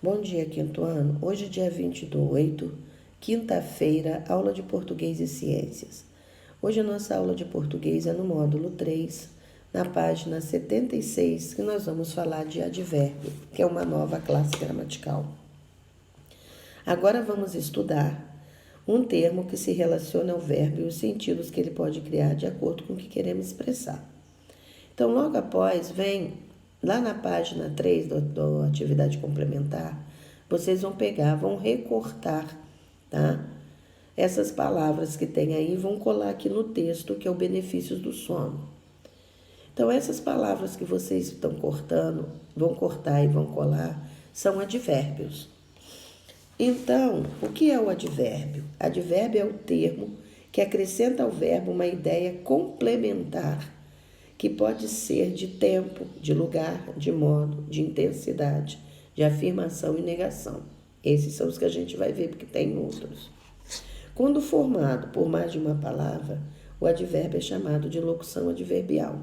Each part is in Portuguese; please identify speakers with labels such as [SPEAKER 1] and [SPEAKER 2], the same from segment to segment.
[SPEAKER 1] Bom dia, quinto ano. Hoje, dia 28, quinta-feira, aula de Português e Ciências. Hoje a nossa aula de português é no módulo 3, na página 76, que nós vamos falar de advérbio, que é uma nova classe gramatical. Agora vamos estudar um termo que se relaciona ao verbo e os sentidos que ele pode criar de acordo com o que queremos expressar. Então, logo após, vem lá na página 3 do atividade complementar, vocês vão recortar, tá? Essas palavras que tem aí, vão colar aqui no texto, que é o benefícios do sono. Então, essas palavras que vocês estão cortando, vão cortar e vão colar, são advérbios. Então, o que é o advérbio? Advérbio é o termo que acrescenta ao verbo uma ideia complementar, que pode ser de tempo, de lugar, de modo, de intensidade, de afirmação e negação. Esses são os que a gente vai ver, porque tem outros. Quando formado por mais de uma palavra, o advérbio é chamado de locução adverbial.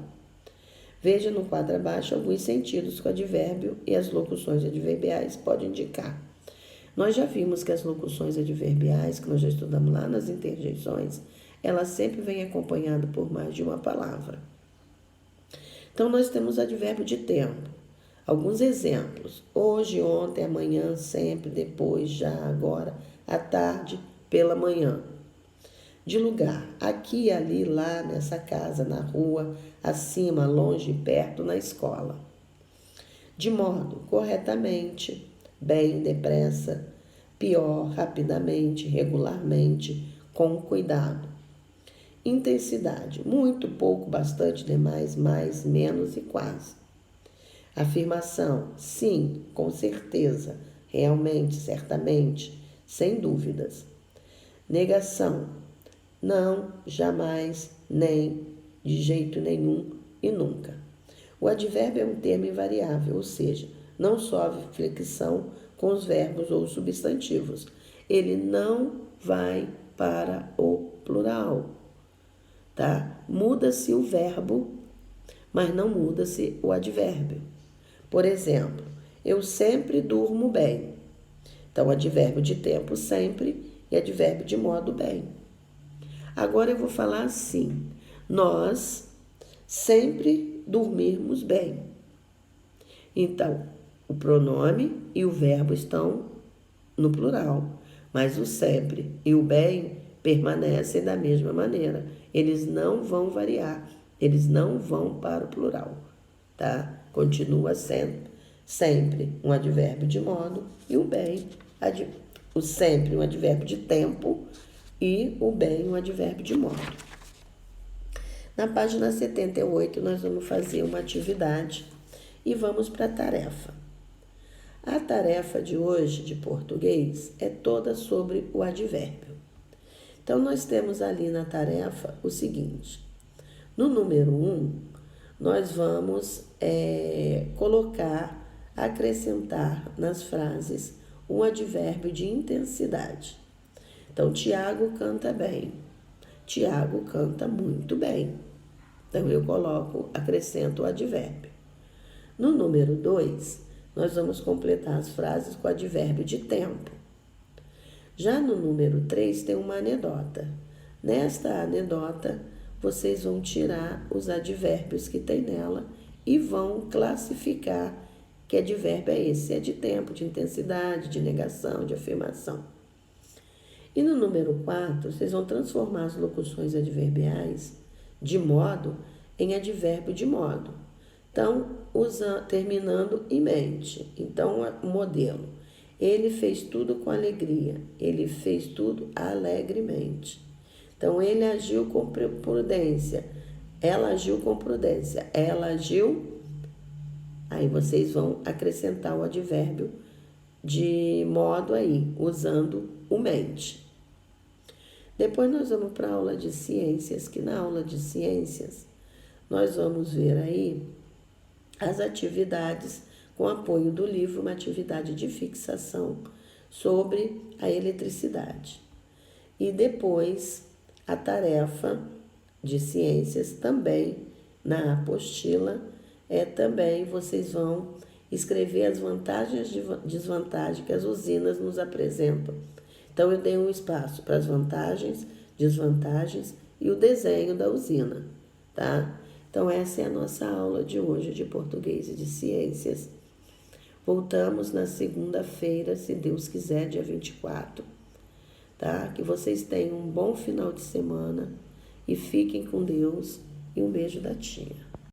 [SPEAKER 1] Veja no quadro abaixo alguns sentidos que o advérbio e as locuções adverbiais podem indicar. Nós já vimos que as locuções adverbiais, que nós já estudamos lá nas interjeições, elas sempre vêm acompanhadas por mais de uma palavra. Então, nós temos advérbio de tempo. Alguns exemplos: hoje, ontem, amanhã, sempre, depois, já, agora, à tarde, pela manhã. De lugar: aqui, ali, lá, nessa casa, na rua, acima, longe, perto, na escola. De modo: corretamente, bem, depressa, pior, rapidamente, regularmente, com cuidado. Intensidade: muito, pouco, bastante, demais, mais, menos e quase. Afirmação: sim, com certeza, realmente, certamente, sem dúvidas. Negação: não, jamais, nem, de jeito nenhum e nunca. O advérbio é um termo invariável, ou seja, não sofre flexão com os verbos ou substantivos. Ele não vai para o plural. Tá? Muda-se o verbo, mas não muda-se o advérbio. Por exemplo, eu sempre durmo bem. Então, advérbio de tempo sempre e advérbio de modo bem. Agora eu vou falar assim: nós sempre dormirmos bem. Então, o pronome e o verbo estão no plural, mas o sempre e o bem permanecem da mesma maneira. Eles não vão variar, eles não vão para o plural, tá? Continua sendo sempre um advérbio de modo e o bem, o sempre um advérbio de tempo e o bem um advérbio de modo. Na página 78, nós vamos fazer uma atividade e vamos para a tarefa. A tarefa de hoje de português é toda sobre o advérbio. Então, nós temos ali na tarefa o seguinte: no número 1, nós vamos acrescentar nas frases um advérbio de intensidade. Então, Tiago canta bem. Tiago canta muito bem. Então, eu acrescento o advérbio. No número 2, nós vamos completar as frases com o advérbio de tempo. Já no número 3 tem uma anedota. Nesta anedota, vocês vão tirar os advérbios que tem nela e vão classificar que advérbio é esse. Se é de tempo, de intensidade, de negação, de afirmação. E no número 4, vocês vão transformar as locuções adverbiais de modo em advérbio de modo. Então, terminando em mente. Então, o modelo: ele fez tudo com alegria. Ele fez tudo alegremente. Então, ele agiu com prudência. Ela agiu com prudência. Ela agiu. Aí vocês vão acrescentar o advérbio de modo aí, usando o mente. Depois nós vamos para a aula de ciências, que na aula de ciências nós vamos ver aí as atividades com apoio do livro, uma atividade de fixação sobre a eletricidade. E depois a tarefa de ciências também na apostila, também vocês vão escrever as vantagens e desvantagens que as usinas nos apresentam. Então, eu dei um espaço para as vantagens, desvantagens e o desenho da usina, tá? Então, essa é a nossa aula de hoje de português e de ciências. Voltamos na segunda-feira, se Deus quiser, dia 24, tá? Que vocês tenham um bom final de semana e fiquem com Deus. E um beijo da tia.